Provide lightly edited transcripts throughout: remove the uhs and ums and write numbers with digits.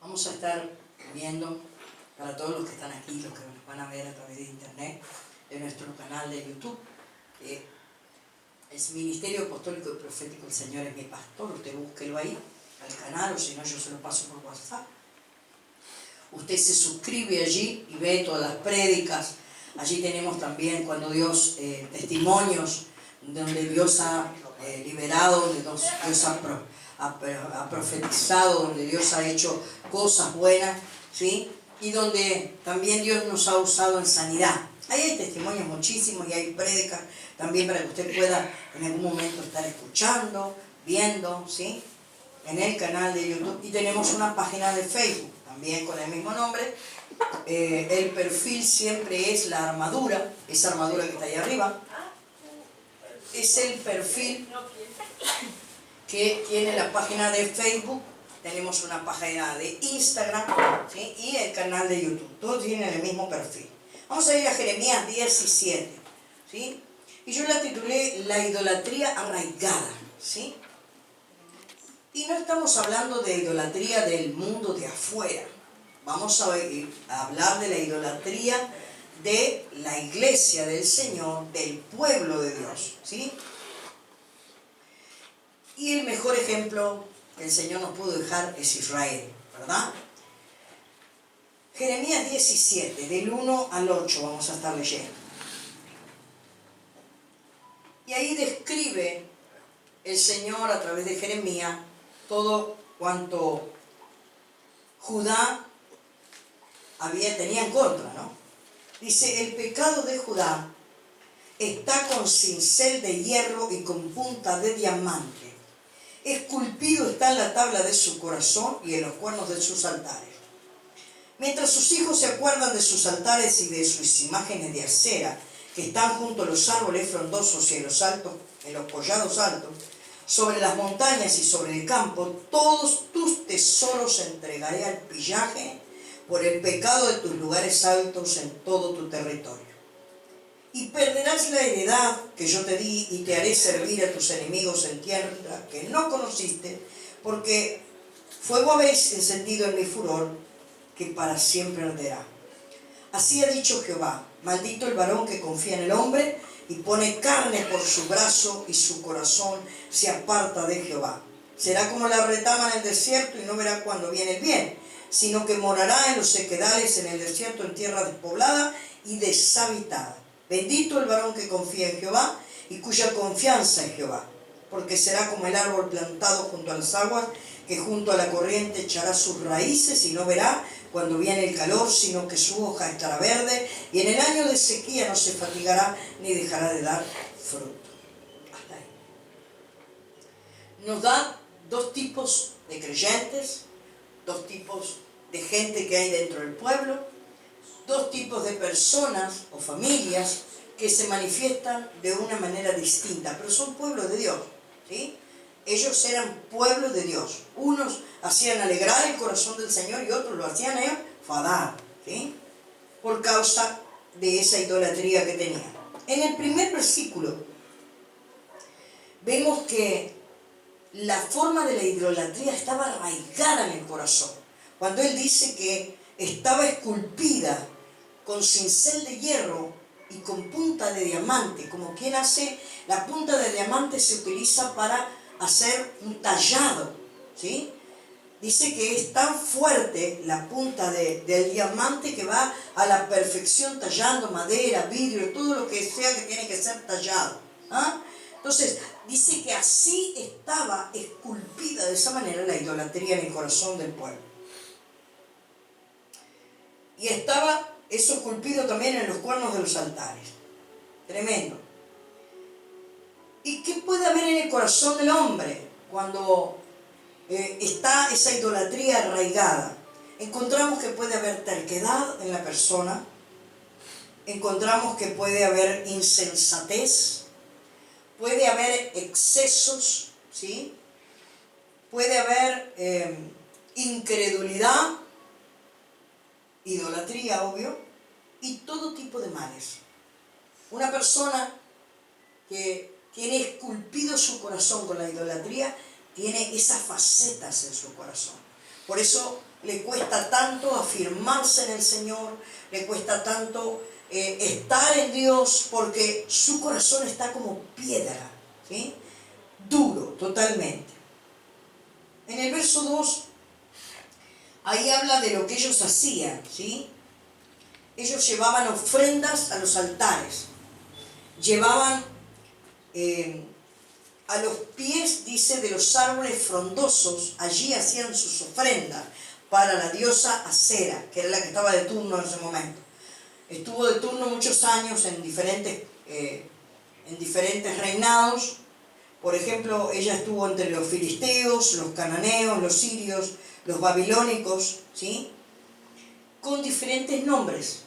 Vamos a estar viendo, para todos los que están aquí, los que nos van a ver a través de internet, de nuestro canal de YouTube, es Ministerio Apostólico y Profético El Señor es mi Pastor. Usted búsquelo ahí, al canal, o si no yo se lo paso por WhatsApp. Usted se suscribe allí y ve todas las prédicas. Allí tenemos también cuando Dios, testimonios, donde Dios ha liberado, donde Dios ha profetizado, donde Dios ha hecho cosas buenas, ¿sí? Y donde también Dios nos ha usado en sanidad. Ahí hay testimonios muchísimos y hay prédicas también para que usted pueda en algún momento estar escuchando, viendo, ¿sí? En el canal de YouTube. Y tenemos una página de Facebook también con el mismo nombre. El perfil siempre es la armadura, esa armadura que está ahí arriba. Es el perfil que tiene la página de Facebook. Tenemos una página de Instagram, ¿sí? Y el canal de YouTube. Todos tienen el mismo perfil. Vamos a ir a Jeremías 17, ¿sí? Y yo la titulé La idolatría arraigada, ¿sí? Y no estamos hablando de idolatría del mundo de afuera. Vamos a hablar de la idolatría de la iglesia del Señor, del pueblo de Dios, ¿sí? Y el mejor ejemplo que el Señor nos pudo dejar es Israel, ¿verdad? Jeremías 17, del 1 al 8 vamos a estar leyendo. Y ahí describe el Señor a través de Jeremías todo cuanto Judá tenía en contra, ¿no? Dice, el pecado de Judá está con cincel de hierro y con punta de diamante. Esculpido está en la tabla de su corazón y en los cuernos de sus altares. Mientras sus hijos se acuerdan de sus altares y de sus imágenes de acera, que están junto a los árboles frondosos y en los collados altos, sobre las montañas y sobre el campo, todos tus tesoros entregaré al pillaje por el pecado de tus lugares altos en todo tu territorio. Y perderás la heredad que yo te di y te haré servir a tus enemigos en tierra que no conociste, porque fuego habéis encendido en mi furor, que para siempre arderá. Así ha dicho Jehová, maldito el varón que confía en el hombre y pone carne por su brazo y su corazón se aparta de Jehová. Será como la retama en el desierto y no verá cuando viene el bien, sino que morará en los sequedales en el desierto, en tierra despoblada y deshabitada. Bendito el varón que confía en Jehová y cuya confianza es Jehová, porque será como el árbol plantado junto a las aguas, que junto a la corriente echará sus raíces y no verá cuando viene el calor, sino que su hoja estará verde, y en el año de sequía no se fatigará ni dejará de dar fruto. Hasta ahí. Nos da dos tipos de creyentes, dos tipos de gente que hay dentro del pueblo, dos tipos de personas o familias que se manifiestan de una manera distinta, pero son pueblos de Dios, ¿sí? Ellos eran pueblo de Dios. Unos hacían alegrar el corazón del Señor y otros lo hacían enfadar, ¿sí? Por causa de esa idolatría que tenían. En el primer versículo vemos que la forma de la idolatría estaba arraigada en el corazón. Cuando él dice que estaba esculpida con cincel de hierro y con punta de diamante, como quien hace, la punta de diamante se utiliza para hacer un tallado, ¿sí? Dice que es tan fuerte la punta del diamante que va a la perfección tallando madera, vidrio, todo lo que sea que tiene que ser tallado, ¿ah? Entonces, dice que así estaba esculpida de esa manera la idolatría en el corazón del pueblo. Y estaba eso esculpido también en los cuernos de los altares. Tremendo. ¿Y qué puede haber en el corazón del hombre cuando está esa idolatría arraigada? Encontramos que puede haber terquedad en la persona, encontramos que puede haber insensatez, puede haber excesos, ¿sí? Puede haber incredulidad, idolatría, obvio, y todo tipo de males. Una persona que tiene esculpido su corazón con la idolatría tiene esas facetas en su corazón. Por eso le cuesta tanto afirmarse en el Señor, le cuesta tanto estar en Dios, porque su corazón está como piedra, ¿sí? Duro, totalmente. En el verso 2, ahí habla de lo que ellos hacían, ¿sí? Ellos llevaban ofrendas a los altares, llevaban a los pies, dice, de los árboles frondosos, allí hacían sus ofrendas para la diosa Acera, que era la que estaba de turno en ese momento. Estuvo de turno muchos años en diferentes reinados. Por ejemplo, ella estuvo entre los filisteos, los cananeos, los sirios, los babilónicos, ¿sí? Con diferentes nombres,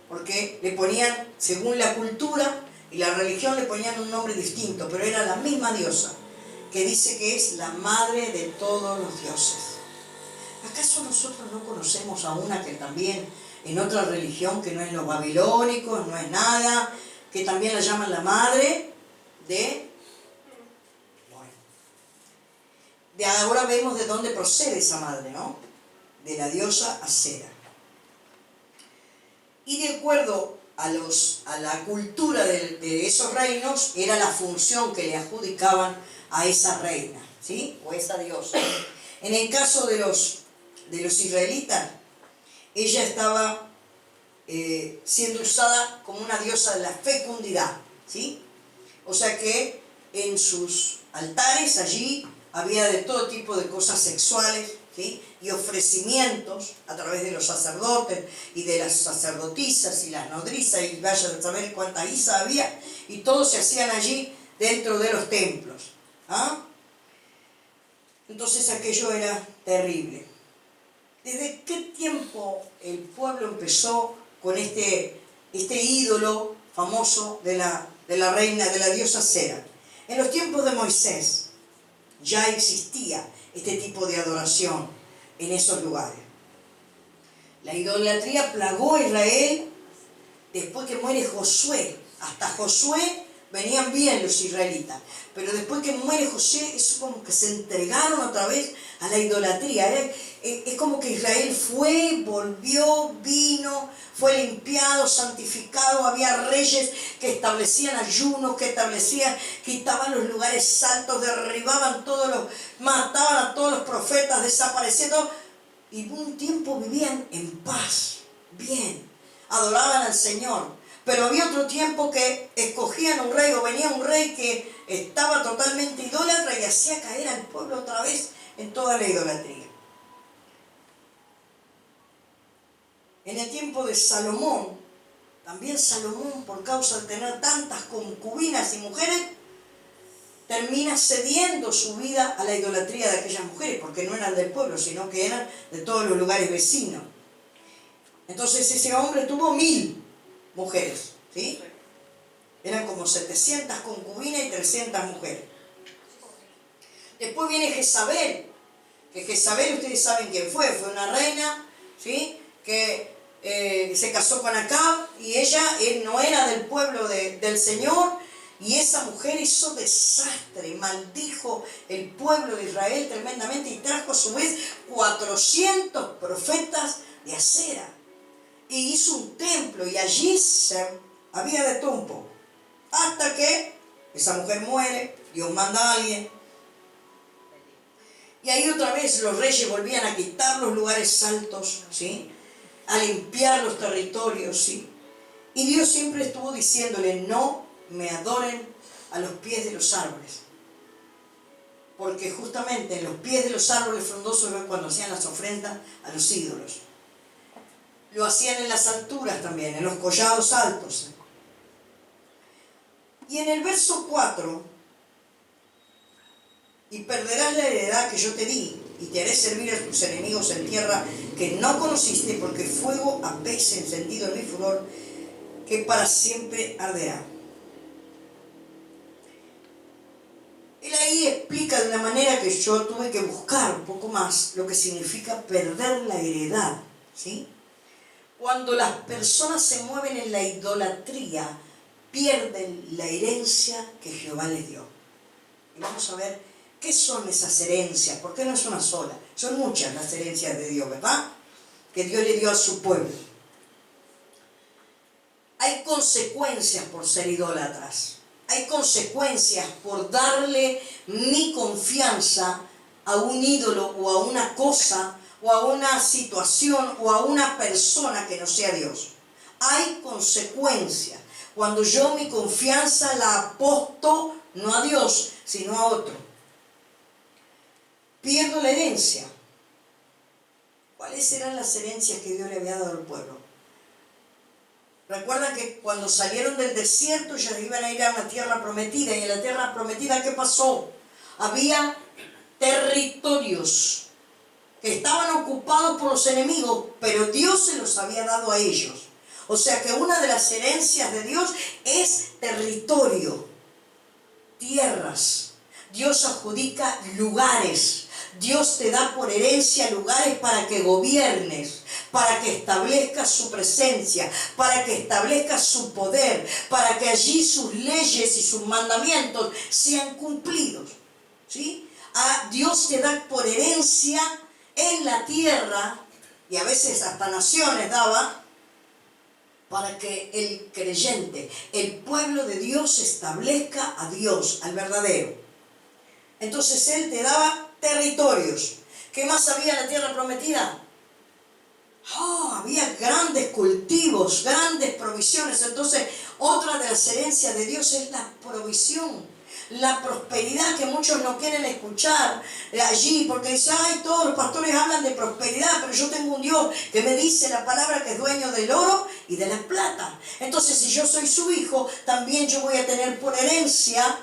porque le ponían, según la cultura y la religión, le ponían un nombre distinto, pero era la misma diosa, que dice que es la madre de todos los dioses. ¿Acaso nosotros no conocemos a una que también en otra religión, que no es los babilónicos, no es nada, que también la llaman la madre de... Bueno, de ahora vemos de dónde procede esa madre, ¿no? De la diosa Acera. Y de acuerdo a la cultura de esos reinos, era la función que le adjudicaban a esa reina, ¿sí? O esa diosa. En el caso de los israelitas, ella estaba siendo usada como una diosa de la fecundidad, ¿sí? O sea que en sus altares allí había de todo tipo de cosas sexuales, ¿sí? Y ofrecimientos a través de los sacerdotes y de las sacerdotisas y las nodrizas, y vaya a saber cuántas isas había, y todos se hacían allí dentro de los templos, ¿ah? Entonces aquello era terrible. ¿Desde qué tiempo el pueblo empezó con este ídolo famoso de la reina, de la diosa Acera? En los tiempos de Moisés ya existía este tipo de adoración en esos lugares. La idolatría plagó a Israel después que muere Josué. Hasta Josué venían bien los israelitas, pero después que muere Josué, es como que se entregaron otra vez a la idolatría. Es como que Israel fue, volvió, vino, fue limpiado, santificado. Había reyes que establecían ayunos, que quitaban los lugares altos, derribaban mataban a todos los profetas, desaparecían todo, y un tiempo vivían en paz, bien, adoraban al Señor. Pero había otro tiempo que escogían un rey, o venía un rey que estaba totalmente idólatra y hacía caer al pueblo otra vez en toda la idolatría. En el tiempo de Salomón, también Salomón, por causa de tener tantas concubinas y mujeres, termina cediendo su vida a la idolatría de aquellas mujeres, porque no eran del pueblo, sino que eran de todos los lugares vecinos. Entonces ese hombre tuvo 1000 mujeres, ¿sí? Eran como 700 concubinas y 300 mujeres. Después viene Jezabel, que Jezabel, ustedes saben quién fue una reina, ¿sí? Que se casó con Acab, y ella no era del pueblo del Señor, y esa mujer hizo desastre, maldijo el pueblo de Israel tremendamente, y trajo a su vez 400 profetas de Acera, y hizo un templo, y allí había de todo un poco, hasta que esa mujer muere, Dios manda a alguien, y ahí otra vez los reyes volvían a quitar los lugares altos, ¿sí? A limpiar los territorios, ¿sí? Y Dios siempre estuvo diciéndole: no me adoren a los pies de los árboles, porque justamente en los pies de los árboles frondosos era cuando hacían las ofrendas a los ídolos. Lo hacían en las alturas también, en los collados altos. Y en el verso 4, y perderás la heredad que yo te di, y te haré servir a tus enemigos en tierra que no conociste, porque fuego apese encendido en mi furor, que para siempre arderá. Él ahí explica de una manera que yo tuve que buscar un poco más lo que significa perder la heredad, ¿sí? Cuando las personas se mueven en la idolatría, pierden la herencia que Jehová les dio. Y vamos a ver qué son esas herencias, porque no es una sola. Son muchas las herencias de Dios, ¿verdad? Que Dios le dio a su pueblo. Hay consecuencias por ser idólatras. Hay consecuencias por darle mi confianza a un ídolo o a una cosa o a una situación o a una persona que no sea Dios. Hay consecuencias cuando yo mi confianza la aposto no a Dios, sino a otro. Pierdo la herencia. ¿Cuáles eran las herencias que Dios le había dado al pueblo? Recuerdan que cuando salieron del desierto ya iban a ir a una tierra prometida. Y en la tierra prometida, ¿qué pasó? Había territorios que estaban ocupados por los enemigos, pero Dios se los había dado a ellos. O sea que una de las herencias de Dios es territorio, tierras. Dios adjudica lugares. Dios te da por herencia lugares para que gobiernes, para que establezcas su presencia, para que establezcas su poder, para que allí sus leyes y sus mandamientos sean cumplidos. ¿Sí? Dios te da por herencia en la tierra, y a veces hasta naciones daba, para que el creyente, el pueblo de Dios, establezca a Dios, al verdadero. Entonces Él te daba territorios. ¿Qué más había en la tierra prometida? Había grandes cultivos, grandes provisiones. Entonces, otra de las herencias de Dios es la provisión, la prosperidad, que muchos no quieren escuchar allí, porque dicen, ay, todos los pastores hablan de prosperidad, pero yo tengo un Dios que me dice la palabra que es dueño del oro y de la plata. Entonces, si yo soy su hijo, también yo voy a tener por herencia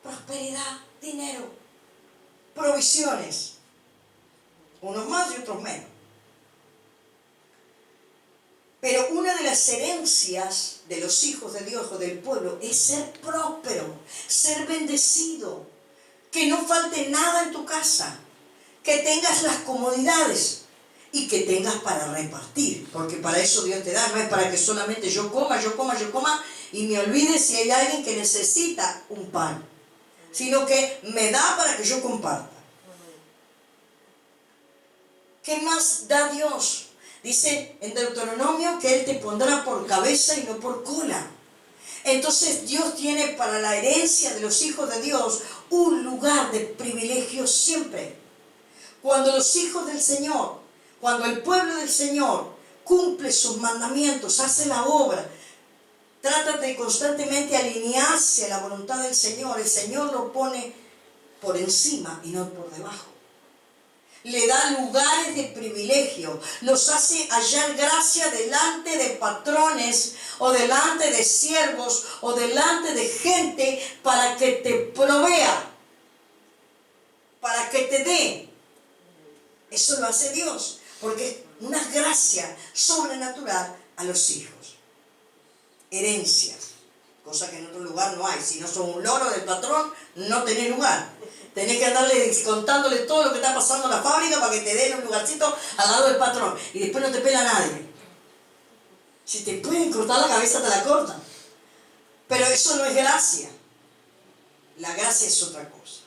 prosperidad, dinero, provisiones, unos más y otros menos. Pero una de las herencias de los hijos de Dios o del pueblo es ser próspero, ser bendecido, que no falte nada en tu casa, que tengas las comodidades y que tengas para repartir, porque para eso Dios te da, no es para que solamente yo coma y me olvide si hay alguien que necesita un pan, sino que me da para que yo comparta. ¿Qué más da Dios? Dice en Deuteronomio que Él te pondrá por cabeza y no por cola. Entonces Dios tiene para la herencia de los hijos de Dios un lugar de privilegio siempre. Cuando los hijos del Señor, cuando el pueblo del Señor cumple sus mandamientos, hace la obra, trata de constantemente alinearse a la voluntad del Señor, el Señor lo pone por encima y no por debajo. Le da lugares de privilegio, los hace hallar gracia delante de patrones o delante de siervos o delante de gente para que te provea, para que te dé. Eso lo hace Dios, porque es una gracia sobrenatural a los hijos. Herencias, cosa que en otro lugar no hay. Si no son un loro del patrón, no tenés lugar. Tenés que andarle contándole todo lo que está pasando en la fábrica para que te den un lugarcito al lado del patrón. Y después no te pela nadie. Si te pueden cortar la cabeza, te la cortan. Pero eso no es gracia. La gracia es otra cosa.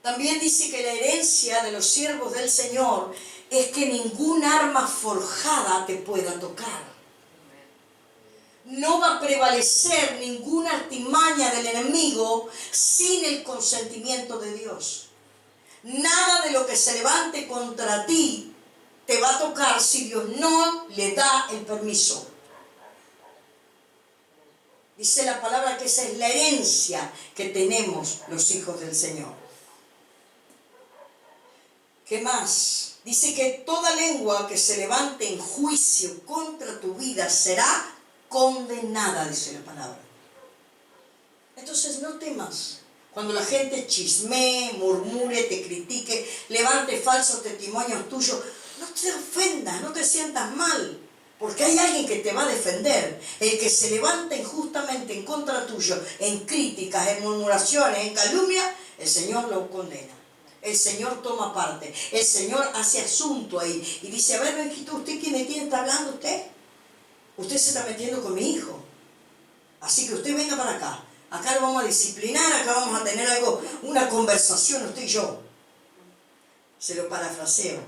También dice que la herencia de los siervos del Señor es que ningún arma forjada te pueda tocar. No va a prevalecer ninguna artimaña del enemigo sin el consentimiento de Dios. Nada de lo que se levante contra ti te va a tocar si Dios no le da el permiso. Dice la palabra que esa es la herencia que tenemos los hijos del Señor. ¿Qué más? Dice que toda lengua que se levante en juicio contra tu vida será condenada, dice la palabra. Entonces no temas. Cuando la gente chismee, murmure, te critique, levante falsos testimonios tuyos, no te ofendas, no te sientas mal, porque hay alguien que te va a defender. El que se levanta injustamente en contra tuyo, en críticas, en murmuraciones, en calumnia, el Señor lo condena. El Señor toma parte, el Señor hace asunto ahí y dice, a ver, Benjito, ¿usted quién está hablando usted? Usted se está metiendo con mi hijo. Así que usted venga para acá. Acá lo vamos a disciplinar, acá vamos a tener algo, una conversación, usted y yo. Se lo parafraseo.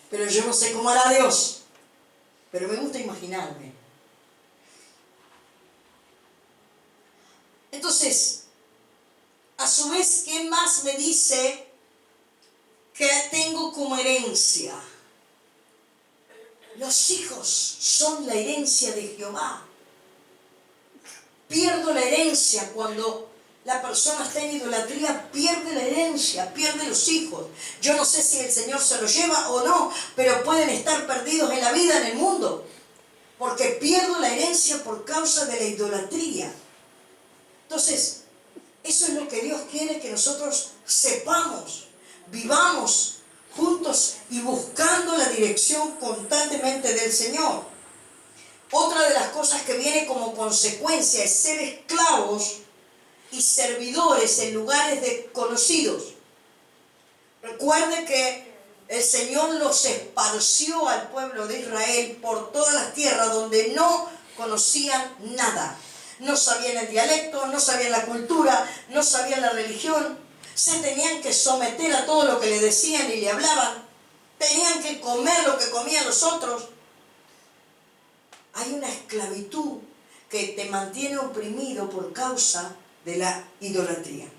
Pero yo no sé cómo hará Dios. Pero me gusta imaginarme. Entonces, a su vez, ¿qué más me dice que tengo como herencia? Los hijos son la herencia de Jehová. Pierdo la herencia cuando la persona está en idolatría, pierde la herencia, pierde los hijos. Yo no sé si el Señor se los lleva o no, pero pueden estar perdidos en la vida, en el mundo, porque pierdo la herencia por causa de la idolatría. Entonces, eso es lo que Dios quiere que nosotros sepamos, vivamos juntos y buscando la dirección constantemente del Señor. Otra de las cosas que viene como consecuencia es ser esclavos y servidores en lugares desconocidos. Recuerde que el Señor los esparció al pueblo de Israel por todas las tierras donde no conocían nada. No sabían el dialecto, no sabían la cultura, no sabían la religión. Se tenían que someter a todo lo que le decían y le hablaban. Tenían que comer lo que comían los otros. Hay una esclavitud que te mantiene oprimido por causa de la idolatría.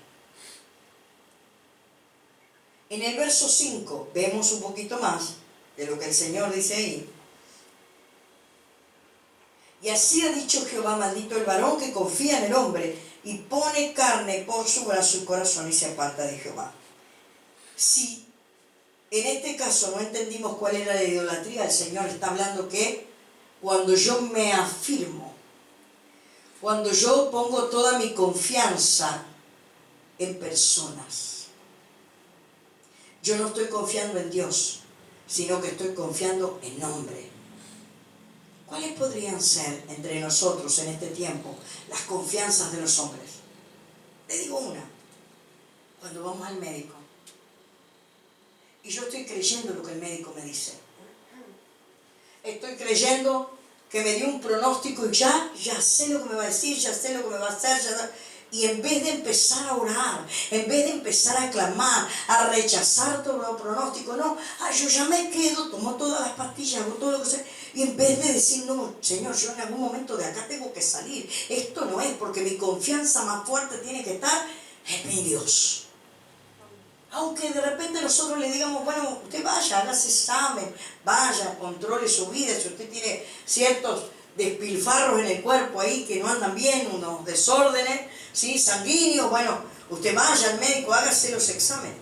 En el verso 5 vemos un poquito más de lo que el Señor dice ahí. Y así ha dicho Jehová, maldito el varón que confía en el hombre y pone carne por su brazo y corazón y se aparta de Jehová. Si en este caso no entendimos cuál era la idolatría, el Señor está hablando que cuando yo me afirmo, cuando yo pongo toda mi confianza en personas, yo no estoy confiando en Dios, sino que estoy confiando en hombre. ¿Cuáles podrían ser entre nosotros en este tiempo las confianzas de los hombres? Le digo una. Cuando vamos al médico y yo estoy creyendo lo que el médico me dice. Estoy creyendo que me dio un pronóstico y ya sé lo que me va a decir, ya sé lo que me va a hacer. Y en vez de empezar a orar, en vez de empezar a clamar, a rechazar todo los pronósticos, no, yo ya me quedo, tomo todas las pastillas, hago todo lo que sea. Y en vez de decir, no, Señor, yo en algún momento de acá tengo que salir. Esto no es, porque mi confianza más fuerte tiene que estar en mi Dios. Aunque de repente nosotros le digamos, bueno, usted vaya, hágase examen, vaya, controle su vida, si usted tiene ciertos despilfarros en el cuerpo ahí que no andan bien, unos desórdenes, ¿sí? Sanguíneos, bueno, usted vaya al médico, hágase los exámenes.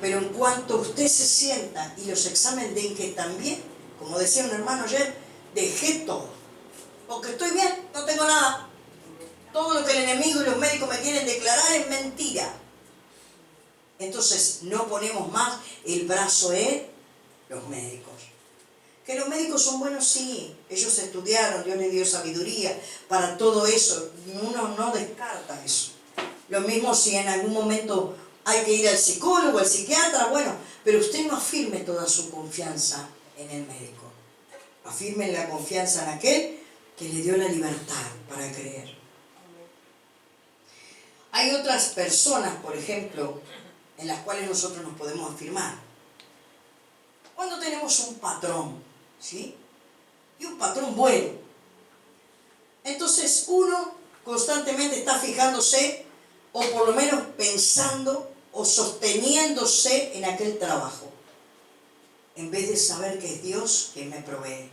Pero en cuanto usted se sienta y los exámenes den que están bien, como decía un hermano ayer, dejé todo, porque estoy bien, no tengo nada. Todo lo que el enemigo y los médicos me quieren declarar es mentira. Entonces no ponemos más el brazo en los médicos. Que los médicos son buenos, sí. Ellos estudiaron, Dios les dio sabiduría para todo eso. Uno no descarta eso. Lo mismo si en algún momento hay que ir al psicólogo, al psiquiatra, bueno, pero usted no afirme toda su confianza en el médico. Afirme la confianza en aquel que le dio la libertad para creer. Hay otras personas, por ejemplo, en las cuales nosotros nos podemos afirmar. Cuando tenemos un patrón, ¿sí? Y un patrón bueno. Entonces uno constantemente está fijándose, o por lo menos pensando, o sosteniéndose en aquel trabajo. En vez de saber que es Dios quien me provee.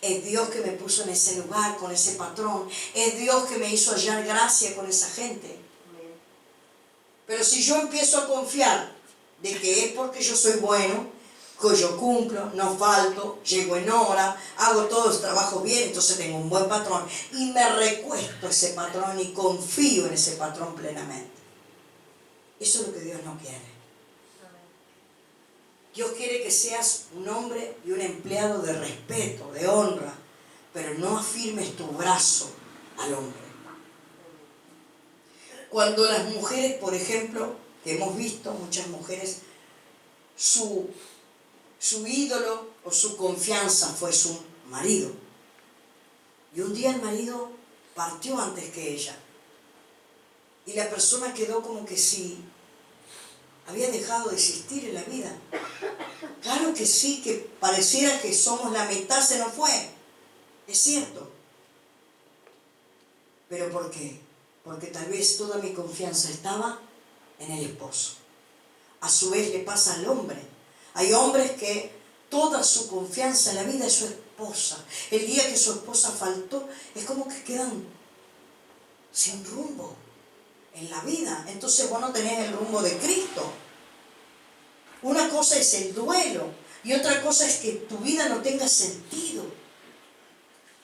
Es Dios que me puso en ese lugar con ese patrón. Es Dios que me hizo hallar gracia con esa gente. Pero si yo empiezo a confiar de que es porque yo soy bueno, que yo cumplo, no falto, llego en hora, hago todo el trabajo bien, entonces tengo un buen patrón y me recuesto a ese patrón y confío en ese patrón plenamente. Eso es lo que Dios no quiere. Dios quiere que seas un hombre y un empleado de respeto, de honra, pero no afirmes tu brazo al hombre. Cuando las mujeres, por ejemplo, que hemos visto, muchas mujeres, su ídolo o su confianza fue su marido. Y un día el marido partió antes que ella. Y la persona quedó como que si había dejado de existir en la vida. Claro que sí, que pareciera que somos la mitad, se nos fue. Es cierto. ¿Pero por qué? Porque tal vez toda mi confianza estaba en el esposo. A su vez le pasa al hombre. Hay hombres que toda su confianza en la vida es su esposa. El día que su esposa faltó, es como que quedan sin rumbo en la vida. Entonces vos no tenés el rumbo de Cristo. Una cosa es el duelo y otra cosa es que tu vida no tenga sentido,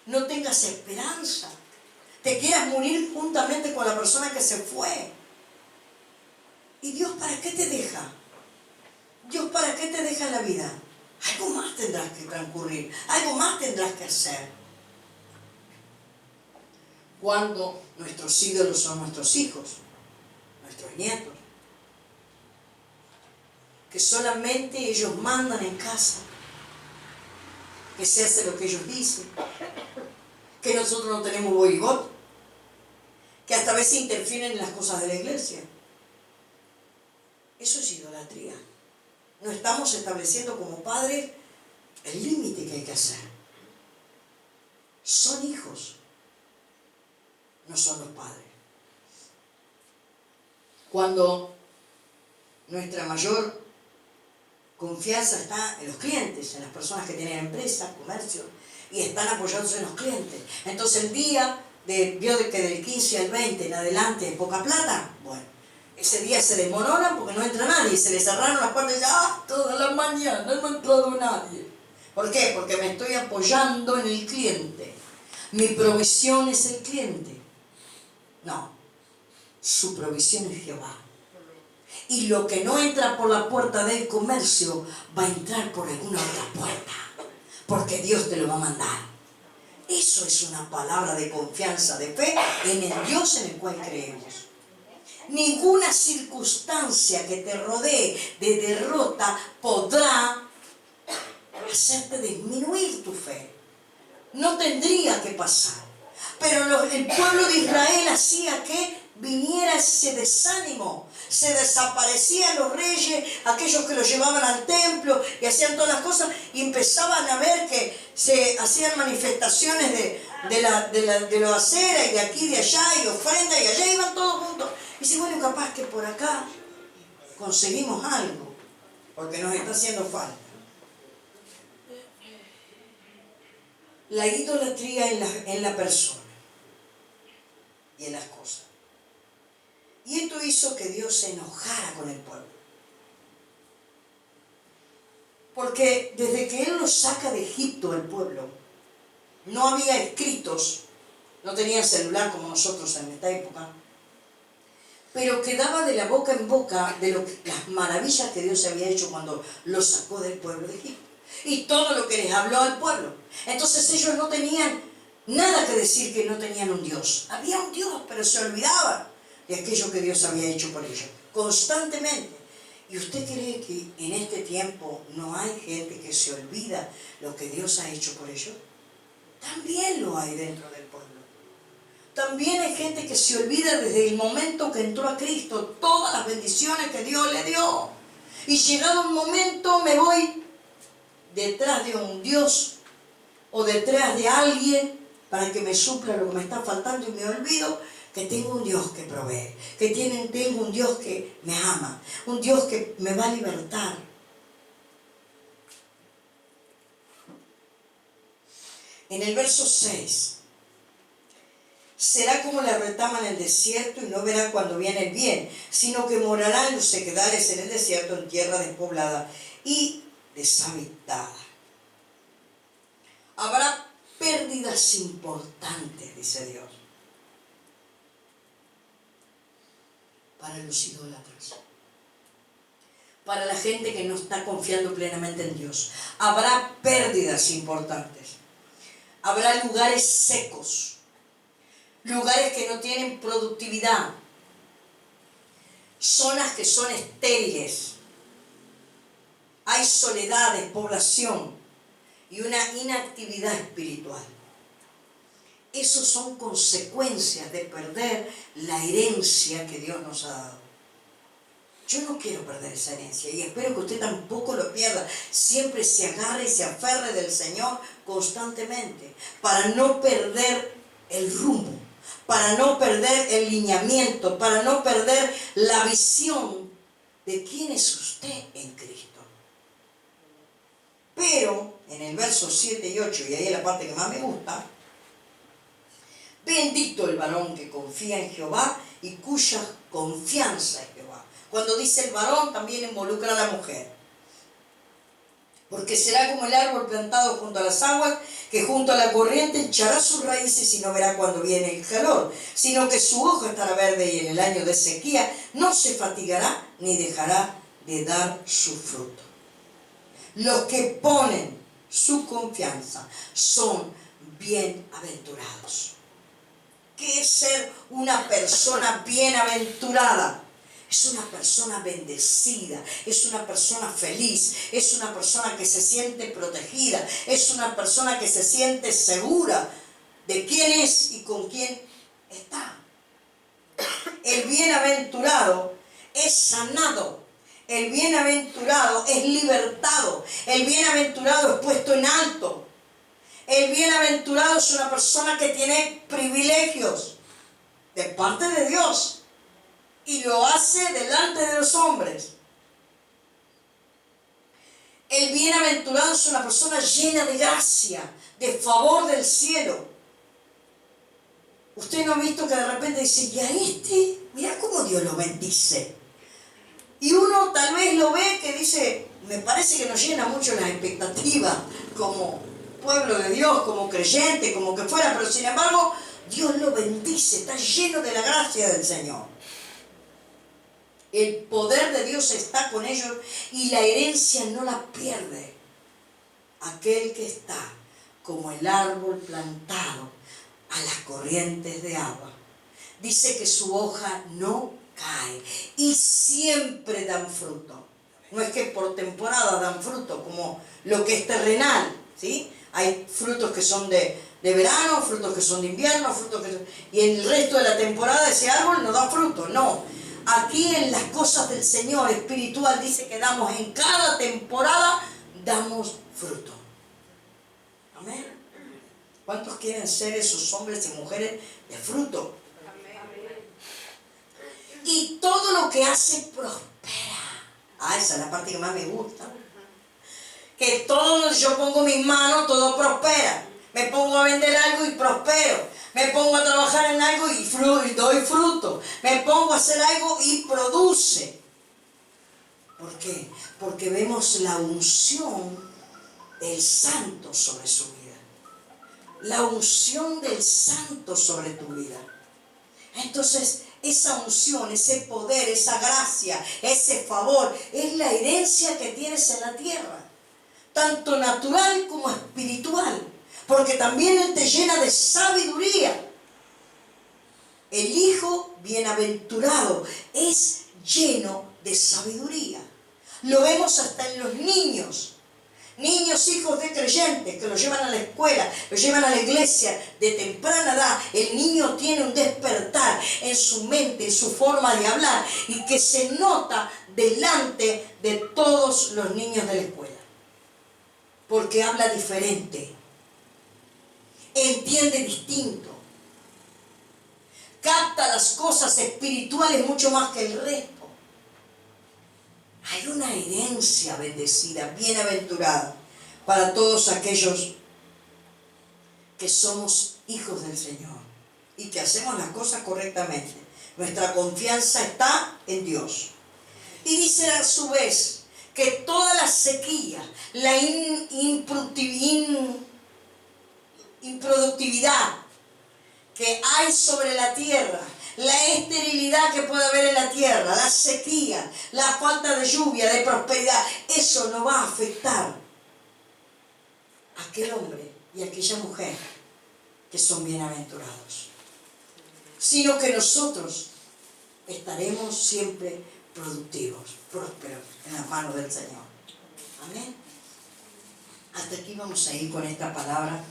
no tengas esperanza, te quieras morir juntamente con la persona que se fue. ¿Y Dios para qué te deja? ¿Dios para qué te deja en la vida? Algo más tendrás que transcurrir, algo más tendrás que hacer. Cuando nuestros ídolos son nuestros hijos, nuestros nietos, que solamente ellos mandan en casa, que se hace lo que ellos dicen, que nosotros no tenemos voz y voto, que hasta a veces interfieren en las cosas de la iglesia. Eso es idolatría. No estamos estableciendo como padres el límite que hay que hacer. Son hijos, no son los padres. Cuando nuestra mayor confianza está en los clientes, en las personas que tienen empresas, comercio, y están apoyados en los clientes. Entonces el día, vio de que del 15 al 20 en adelante es poca plata, bueno, ese día se desmoronan porque no entra nadie, se les cerraron las puertas y ya, toda la mañana no ha entrado nadie. ¿Por qué? Porque me estoy apoyando en el cliente. Mi provisión es el cliente. No, su provisión es Jehová. Y lo que no entra por la puerta del comercio va a entrar por alguna otra puerta, porque Dios te lo va a mandar. Eso es una palabra de confianza, de fe en el Dios en el cual creemos. Ninguna circunstancia que te rodee de derrota podrá hacerte disminuir tu fe. No tendría que pasar. Pero el pueblo de Israel hacía que viniera ese desánimo. Se desaparecían los reyes, aquellos que los llevaban al templo y hacían todas las cosas, y empezaban a ver que se hacían manifestaciones de los aceras y de aquí, de allá, y ofrendas, y allá iban todos juntos. Y dice, bueno, capaz que por acá conseguimos algo, porque nos está haciendo falta. La idolatría en la persona y en las cosas. Y esto hizo que Dios se enojara con el pueblo. Porque desde que Él los saca de Egipto, el pueblo, no había escritos, no tenían celular como nosotros en esta época, pero quedaba de la boca en boca de las maravillas que Dios había hecho cuando los sacó del pueblo de Egipto. Y todo lo que les habló al pueblo. Entonces ellos no tenían nada que decir que no tenían un Dios. Había un Dios, pero se olvidaban de aquello que Dios había hecho por ellos, constantemente. ¿Y usted cree que en este tiempo no hay gente que se olvida lo que Dios ha hecho por ellos? También lo hay dentro del pueblo. También hay gente que se olvida desde el momento que entró a Cristo todas las bendiciones que Dios le dio. Y llegado un momento me voy detrás de un Dios o detrás de alguien para que me supla lo que me está faltando, y me olvido que tengo un Dios que provee, que tengo un Dios que me ama, un Dios que me va a libertar. En el verso 6, será como la retama en el desierto y no verá cuando viene el bien, sino que morará en los sequedales en el desierto, en tierra despoblada y deshabitada. Habrá pérdidas importantes, dice Dios, para los idólatras, para la gente que no está confiando plenamente en Dios. Habrá pérdidas importantes. Habrá lugares secos, lugares que no tienen productividad, zonas que son estériles. Hay soledad, despoblación y una inactividad espiritual. Esos son consecuencias de perder la herencia que Dios nos ha dado. Yo no quiero perder esa herencia y espero que usted tampoco lo pierda. Siempre se agarre y se aferre del Señor constantemente para no perder el rumbo, para no perder el lineamiento, para no perder la visión de quién es usted en Cristo. Pero en el verso 7 y 8, y ahí es la parte que más me gusta: bendito el varón que confía en Jehová y cuya confianza es Jehová. Cuando dice el varón, también involucra a la mujer. Porque será como el árbol plantado junto a las aguas, que junto a la corriente echará sus raíces y no verá cuando viene el calor, sino que su hoja estará verde y en el año de sequía no se fatigará ni dejará de dar su fruto. Los que ponen su confianza son bienaventurados. ¿Qué es ser una persona bienaventurada? Es una persona bendecida, es una persona feliz, es una persona que se siente protegida, es una persona que se siente segura de quién es y con quién está. El bienaventurado es sanado, el bienaventurado es libertado, el bienaventurado es puesto en alto. El bienaventurado es una persona que tiene privilegios de parte de Dios y lo hace delante de los hombres. El bienaventurado es una persona llena de gracia, de favor del cielo. Usted no ha visto que de repente dice, y a este, mira cómo Dios lo bendice. Y uno tal vez lo ve que dice, me parece que nos llena mucho las expectativas como pueblo de Dios, como creyente, como que fuera, pero sin embargo, Dios lo bendice, está lleno de la gracia del Señor. El poder de Dios está con ellos y la herencia no la pierde aquel que está como el árbol plantado a las corrientes de agua. Dice que su hoja no cae y siempre dan fruto. No es que por temporada dan fruto como lo que es terrenal, ¿sí? Hay frutos que son de verano, frutos que son de invierno, y en el resto de la temporada ese árbol no da fruto, no. Aquí en las cosas del Señor espiritual dice que damos en cada temporada, damos fruto. Amén. ¿Cuántos quieren ser esos hombres y mujeres de fruto? Amén. Y todo lo que hace prospera. Esa es la parte que más me gusta. Que todo donde yo pongo mis manos, todo prospera. Me pongo a vender algo y prospero. Me pongo a trabajar en algo y doy fruto. Me pongo a hacer algo y produce. ¿Por qué? Porque vemos la unción del Santo sobre su vida. La unción del Santo sobre tu vida. Entonces, esa unción, ese poder, esa gracia, ese favor, es la herencia que tienes en la tierra. Tanto natural como espiritual. Porque también Él te llena de sabiduría. El hijo bienaventurado es lleno de sabiduría. Lo vemos hasta en los niños. Niños, hijos de creyentes, que los llevan a la escuela, los llevan a la iglesia de temprana edad. El niño tiene un despertar en su mente, en su forma de hablar, y que se nota delante de todos los niños de la escuela. Porque habla diferente. Entiende distinto. Capta las cosas espirituales mucho más que el resto. Hay una herencia bendecida, bienaventurada, para todos aquellos que somos hijos del Señor y que hacemos las cosas correctamente. Nuestra confianza está en Dios. Y dice a su vez que toda la sequía, la improductividad que hay sobre la tierra, la esterilidad que puede haber en la tierra, la sequía, la falta de lluvia, de prosperidad, eso no va a afectar a aquel hombre y a aquella mujer que son bienaventurados, sino que nosotros estaremos siempre productivos, prósperos en las manos del Señor. Amén. Hasta aquí vamos a ir con esta palabra.